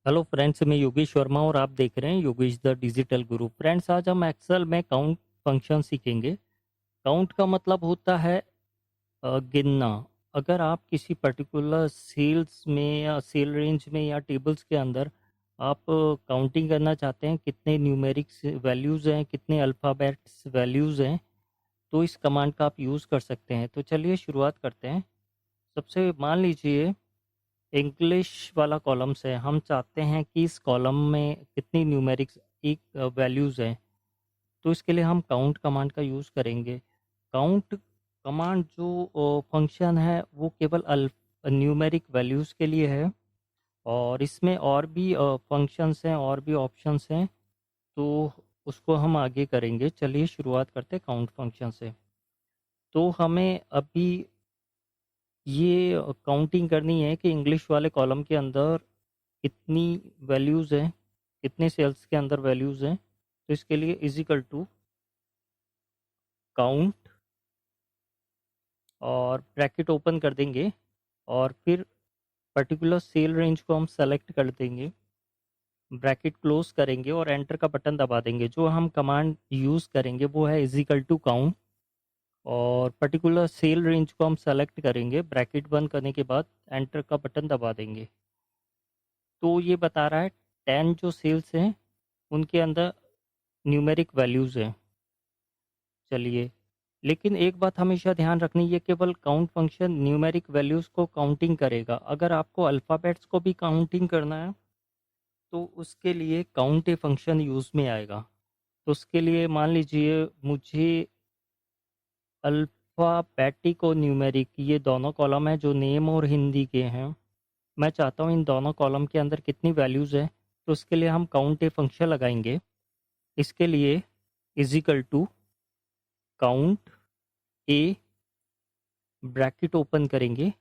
Hello friends, मैं योगेश वर्मा और आप देख रहे हैं Yogesh the digital Guru. Friends, आज हम एक्सेल में काउंट फंक्शन सीखेंगे। काउंट का मतलब होता है गिनना। अगर आप किसी पर्टिकुलर सेल्स में या सेल रेंज में या टेबल्स के अंदर आप काउंटिंग करना चाहते हैं, कितने न्यूमेरिक्स वैल्यूज़ हैं, कितने अल्फ़ाबेट्स वैल्यूज़ हैं, तो इस कमांड का आप यूज़ कर सकते हैं। तो चलिए शुरुआत करते हैं। सबसे मान लीजिए इंग्लिश वाला कॉलम्स है। हम चाहते हैं कि इस कॉलम में कितनी न्यूमेरिक्स एक वैल्यूज़ हैं, तो इसके लिए हम काउंट कमांड का यूज़ करेंगे। काउंट कमांड जो फंक्शन है वो केवल न्यूमेरिक वैल्यूज़ के लिए है, और इसमें और भी फंक्शंस हैं और भी ऑप्शंस हैं, तो उसको हम आगे करेंगे। चलिए शुरुआत करते हैं काउंट फंक्शन से। तो हमें अभी ये काउंटिंग करनी है कि इंग्लिश वाले कॉलम के अंदर कितनी वैल्यूज़ हैं, कितने सेल्स के अंदर वैल्यूज़ हैं। तो इसके लिए इज इक्वल टू काउंट और ब्रैकेट ओपन कर देंगे, और फिर पर्टिकुलर सेल रेंज को हम सेलेक्ट कर देंगे, ब्रैकेट क्लोज करेंगे और एंटर का बटन दबा देंगे। जो हम कमांड यूज़ करेंगे वो है इज इक्वल टू काउंट, और पर्टिकुलर सेल रेंज को हम सेलेक्ट करेंगे, ब्रैकेट बंद करने के बाद एंटर का बटन दबा देंगे। तो ये बता रहा है 10 जो सेल्स हैं उनके अंदर न्यूमेरिक वैल्यूज़ हैं। चलिए, लेकिन एक बात हमेशा ध्यान रखनी, ये केवल काउंट फंक्शन न्यूमेरिक वैल्यूज़ को काउंटिंग करेगा। अगर आपको अल्फ़ाबेट्स को भी काउंटिंग करना है तो उसके लिए काउंट ए फंक्शन यूज़ में आएगा। तो उसके लिए मान लीजिए मुझे अल्फ़ाबेटिक और न्यूमेरिक ये दोनों कॉलम हैं जो नेम और हिंदी के हैं। मैं चाहता हूँ इन दोनों कॉलम के अंदर कितनी वैल्यूज़ हैं, तो उसके लिए हम काउंट ए फंक्शन लगाएंगे। इसके लिए is equal to count A, bracket open करेंगे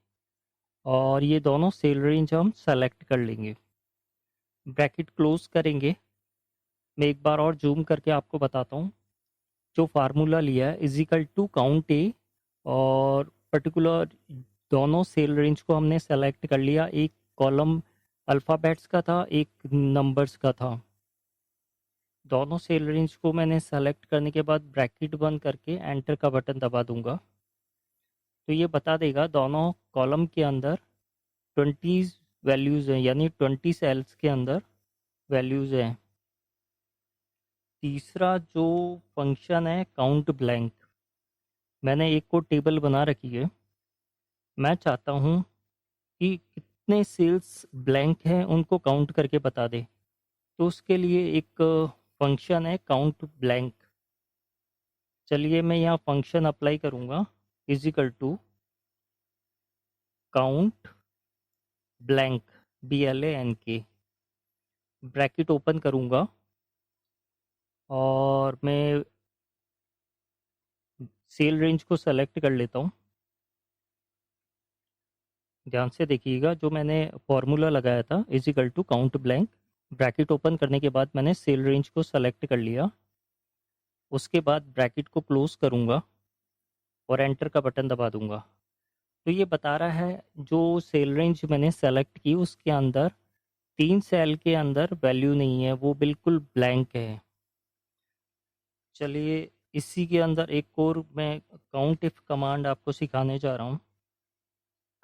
और ये दोनों सेल रेंज हम सेलेक्ट कर लेंगे, ब्रैकेट क्लोज करेंगे। मैं एक बार और जूम करके आपको बताता हूँ। जो फार्मूला लिया है इज इक्वल टू काउंट ए, और पर्टिकुलर दोनों सेल रेंज को हमने सेलेक्ट कर लिया। एक कॉलम अल्फ़ाबेट्स का था, एक नंबर्स का था। दोनों सेल रेंज को मैंने सेलेक्ट करने के बाद ब्रैकेट बंद करके एंटर का बटन दबा दूंगा, तो ये बता देगा दोनों कॉलम के अंदर 20 वैल्यूज़ हैं, यानी 20 सेल्स के अंदर वैल्यूज़ हैं। तीसरा जो फंक्शन है काउंट ब्लैंक, मैंने एक को टेबल बना रखी है। मैं चाहता हूँ कि कितने सेल्स ब्लैंक हैं उनको काउंट करके बता दे। तो उसके लिए एक फंक्शन है काउंट ब्लैंक। चलिए मैं यहाँ फंक्शन अप्लाई करूँगा, is equal to count blank, BLANK, bracket open करूँगा और मैं सेल रेंज को सेलेक्ट कर लेता हूँ। ध्यान से देखिएगा, जो मैंने फॉर्मूला लगाया था is equal to count blank, bracket open करने के बाद मैंने सेल रेंज को सेलेक्ट कर लिया। उसके बाद ब्रैकेट को क्लोज करूँगा और एंटर का बटन दबा दूंगा। तो ये बता रहा है जो सेल रेंज मैंने सेलेक्ट की उसके अंदर 3 सेल के अंदर वैल्यू नहीं है, वो बिल्कुल ब्लैंक है। चलिए, इसी के अंदर एक और मैं काउंट इफ कमांड आपको सिखाने जा रहा हूँ।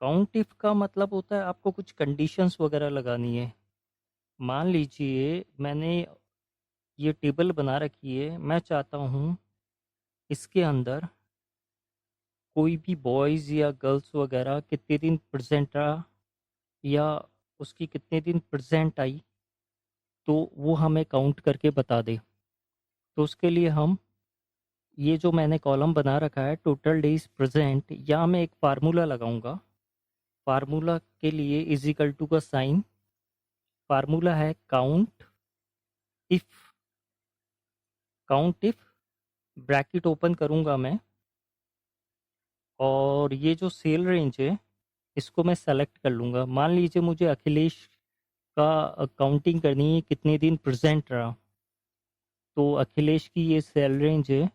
काउंट इफ का मतलब होता है आपको कुछ कंडीशंस वगैरह लगानी है। मान लीजिए मैंने ये टेबल बना रखी है, मैं चाहता हूँ इसके अंदर कोई भी बॉयज़ या गर्ल्स वगैरह कितने दिन प्रेजेंट रहा, या उसकी कितने दिन प्रेजेंट आई, तो वो हमें काउंट करके बता दे। तो उसके लिए हम ये जो मैंने कॉलम बना रखा है टोटल डेज प्रेजेंट, या मैं एक फार्मूला लगाऊंगा। फार्मूला के लिए इज इक्वल टू का साइन, फार्मूला है count if, count if bracket open करूंगा मैं, और ये जो सेल रेंज है इसको मैं सेलेक्ट कर लूँगा। मान लीजिए मुझे अखिलेश का काउंटिंग करनी है कितने दिन प्रेजेंट रहा, तो अखिलेश की ये सेल रेंज है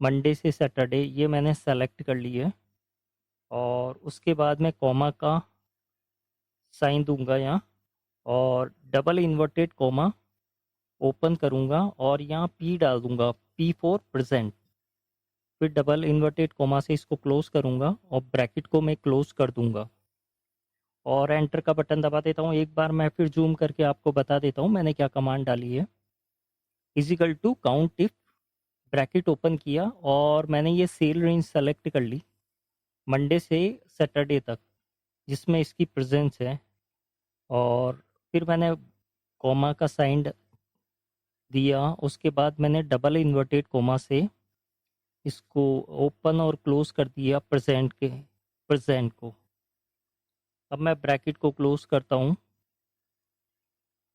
मंडे से सैटरडे, ये मैंने सेलेक्ट कर ली है। और उसके बाद मैं कॉमा का साइन दूंगा यहाँ, और डबल इन्वर्टेड कोमा ओपन करूँगा और यहाँ पी डाल दूँगा, पी फॉर प्रेजेंट। फिर डबल इन्वर्टेड कोमा से इसको क्लोज करूँगा और ब्रैकेट को मैं क्लोज कर दूँगा और एंटर का बटन दबा देता हूँ। एक बार मैं फिर जूम करके आपको बता देता हूँ मैंने क्या कमांड डाली है। Is equal to count if, bracket open किया और मैंने ये सेल रेंज सेलेक्ट कर ली मंडे से सैटरडे तक जिसमें इसकी प्रेजेंस है, और फिर मैंने कोमा का साइन दिया। उसके बाद मैंने डबल इन्वर्टेड कोमा से इसको ओपन और क्लोज कर दिया प्रेजेंट को। अब मैं ब्रैकेट को क्लोज करता हूँ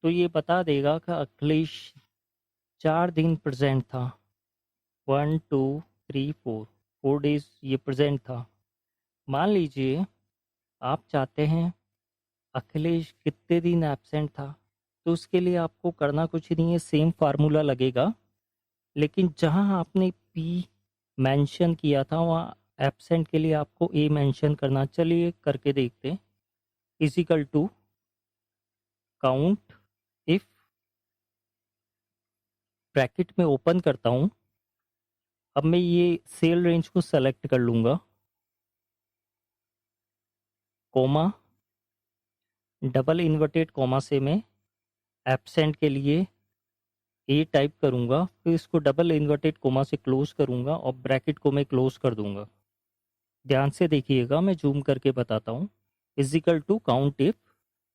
तो ये बता देगा कि अखिलेश 4 दिन प्रेजेंट था, 1 2 3 4 4 डेज ये प्रेजेंट था। मान लीजिए आप चाहते हैं अखिलेश कितने दिन एब्सेंट था, तो उसके लिए आपको करना कुछ नहीं है, सेम फार्मूला लगेगा, लेकिन जहां आपने पी मेंशन किया था वहाँ एब्सेंट के लिए आपको ए मेंशन करना। चलिए करके देखते हैं। Is equal to count if, bracket में ओपन करता हूँ। अब मैं ये सेल रेंज को सेलेक्ट कर लूँगा, कोमा, डबल इन्वर्टेड कोमा से मैं एब्सेंट के लिए ए टाइप करूँगा, फिर इसको डबल इन्वर्टेड कोमा से क्लोज करूँगा और ब्रैकेट को मैं क्लोज कर दूँगा। ध्यान से देखिएगा, मैं जूम करके बताता हूँ। Is equal to count if,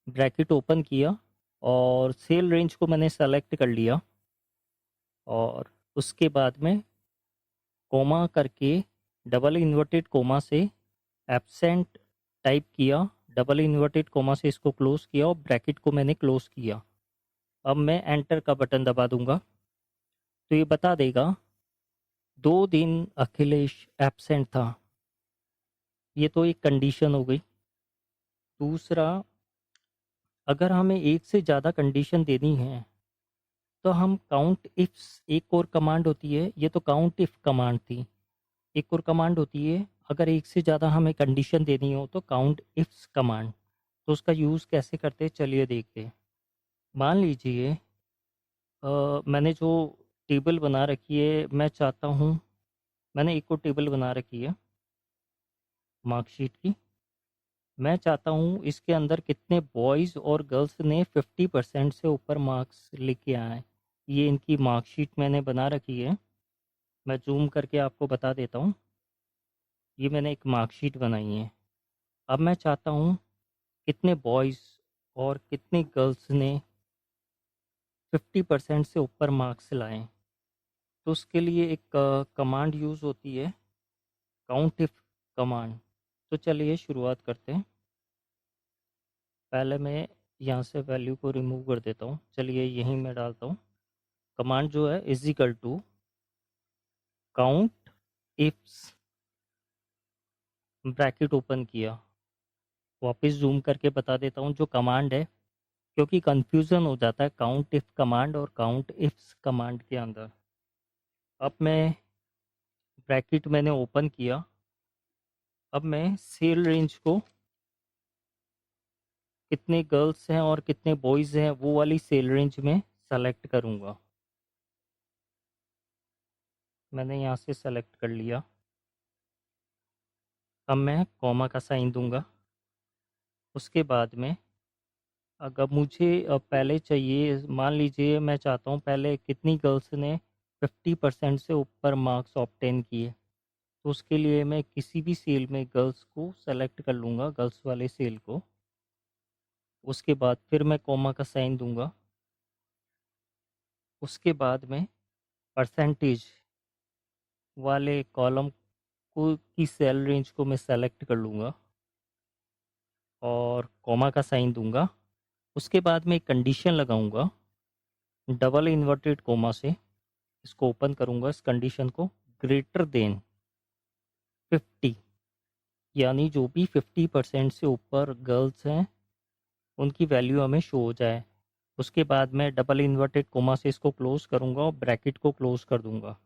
bracket open किया और सेल रेंज को मैंने सेलेक्ट कर लिया और उसके बाद में कोमा करके डबल इन्वर्टेड कोमा से एब्सेंट टाइप किया, डबल इन्वर्टेड कोमा से इसको क्लोज किया और ब्रैकेट को मैंने क्लोज किया। अब मैं एंटर का बटन दबा दूंगा तो ये बता देगा 2 दिन अखिलेश एब्सेंट था। ये तो एक कंडीशन हो गई। दूसरा, अगर हमें एक से ज़्यादा कंडीशन देनी है तो हम काउंट इफ्स, एक और कमांड होती है, ये तो काउंट इफ कमांड थी, एक और कमांड होती है अगर एक से ज़्यादा हमें कंडीशन देनी हो तो काउंट इफ्स कमांड। तो उसका यूज़ कैसे करते हैं चलिए देखते हैं। मान लीजिए मैंने जो टेबल बना रखी है, मैं चाहता हूँ, मैंने एक और टेबल बना रखी है मार्कशीट की, मैं चाहता हूँ इसके अंदर कितने बॉयज़ और गर्ल्स ने 50% से ऊपर मार्क्स लेके आए। ये इनकी मार्कशीट मैंने बना रखी है, मैं जूम करके आपको बता देता हूँ। ये मैंने एक मार्कशीट बनाई है। अब मैं चाहता हूँ कितने बॉयज़ और कितनी गर्ल्स ने 50% से ऊपर मार्क्स लाएं। तो उसके लिए एक कमांड यूज़ होती है, काउंट इफ कमांड। तो चलिए शुरुआत करते हैं। पहले मैं यहाँ से वैल्यू को रिमूव कर देता हूँ, चलिए यहीं मैं डालता हूँ। कमांड जो है is equal to count ifs, bracket open किया, वापस जूम करके बता देता हूँ जो कमांड है, क्योंकि कंफ्यूजन हो जाता है काउंट इफ कमांड और काउंट इफ्स कमांड के अंदर। अब मैं ब्रैकेट मैंने ओपन किया, अब मैं सेल रेंज को कितने गर्ल्स हैं और कितने बॉयज़ हैं वो वाली सेल रेंज में सेलेक्ट करूँगा। मैंने यहाँ से सेलेक्ट कर लिया। अब मैं कॉमा का साइन दूंगा। उसके बाद में अगर मुझे पहले चाहिए, मान लीजिए मैं चाहता हूँ पहले कितनी गर्ल्स ने 50% से ऊपर मार्क्स ऑब्टेन किए, तो उसके लिए मैं किसी भी सेल में गर्ल्स को सेलेक्ट कर लूँगा, गर्ल्स वाले सेल को। उसके बाद फिर मैं कॉमा का साइन दूंगा। उसके बाद में परसेंटेज वाले कॉलम को की सेल रेंज को मैं सेलेक्ट कर लूँगा और कॉमा का साइन दूंगा। उसके बाद मैं एक कंडीशन लगाऊंगा, डबल इन्वर्टेड कोमा से इसको ओपन करूंगा, इस कंडीशन को ग्रेटर देन 50, यानी जो भी 50% से ऊपर गर्ल्स हैं उनकी वैल्यू हमें शो हो जाए। उसके बाद मैं डबल इन्वर्टेड कोमा से इसको क्लोज करूंगा और ब्रैकेट को क्लोज कर दूंगा।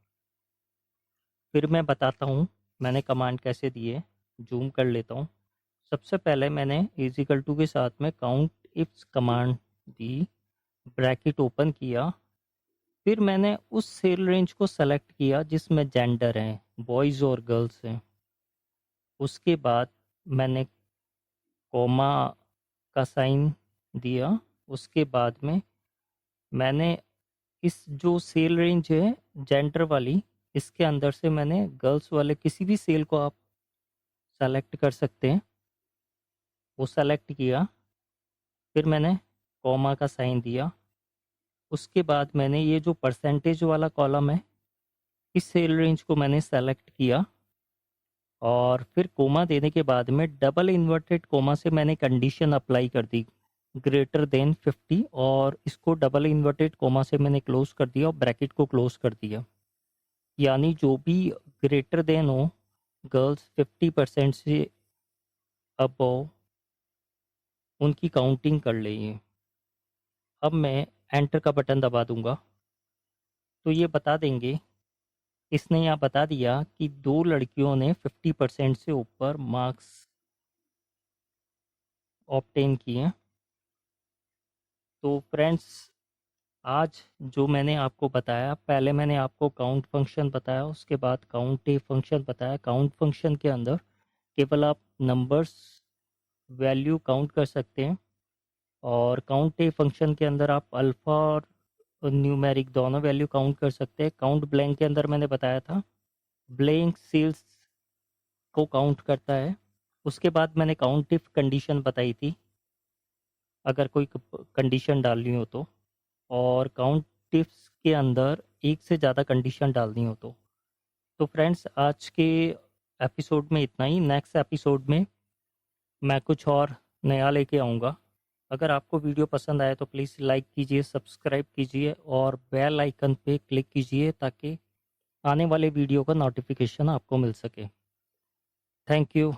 फिर मैं बताता हूँ मैंने कमांड कैसे दी है, जूम कर लेता हूँ। सबसे पहले मैंने इजिकल टू के साथ में काउंट इफ्स कमांड दी, ब्रैकेट ओपन किया, फिर मैंने उस सेल रेंज को सेलेक्ट किया जिसमें जेंडर हैं, बॉयज़ और गर्ल्स हैं। उसके बाद मैंने कॉमा का साइन दिया। उसके बाद में मैंने इस जो सेल रेंज है जेंडर वाली, इसके अंदर से मैंने गर्ल्स वाले किसी भी सेल को आप सेलेक्ट कर सकते हैं, वो सेलेक्ट किया। फिर मैंने कॉमा का साइन दिया। उसके बाद मैंने ये जो परसेंटेज वाला कॉलम है, इस सेल रेंज को मैंने सेलेक्ट किया और फिर कोमा देने के बाद में डबल इन्वर्टेड कोमा से मैंने कंडीशन अप्लाई कर दी, ग्रेटर देन 50, और इसको डबल इन्वर्टेड कोमा से मैंने क्लोज कर दिया और ब्रैकेट को क्लोज कर दिया। यानी जो भी ग्रेटर देन हो, गर्ल्स 50% से अबव, उनकी काउंटिंग कर लेंगे। अब मैं एंटर का बटन दबा दूंगा तो ये बता देंगे, इसने यहाँ बता दिया कि 2 लड़कियों ने 50% से ऊपर मार्क्स ऑब्टेन किए। तो फ्रेंड्स, आज जो मैंने आपको बताया, पहले मैंने आपको काउंट फंक्शन बताया, उसके बाद काउंट ए फंक्शन बताया। काउंट फंक्शन के अंदर केवल आप नंबर्स वैल्यू काउंट कर सकते हैं, और काउंट ए फंक्शन के अंदर आप अल्फ़ा और न्यूमेरिक दोनों वैल्यू काउंट कर सकते हैं। काउंट ब्लैंक के अंदर मैंने बताया था, ब्लैंक सेल्स को काउंट करता है। उसके बाद मैंने काउंट इफ कंडीशन बताई थी, अगर कोई कंडीशन डालनी हो तो, और काउंट टिप्स के अंदर एक से ज़्यादा कंडीशन डालनी हो तो फ्रेंड्स, आज के एपिसोड में इतना ही। नेक्स्ट एपिसोड में मैं कुछ और नया लेके आऊँगा। अगर आपको वीडियो पसंद आए तो प्लीज़ लाइक कीजिए, सब्सक्राइब कीजिए और बेल आइकन पे क्लिक कीजिए ताकि आने वाले वीडियो का नोटिफिकेशन आपको मिल सके। Thank you.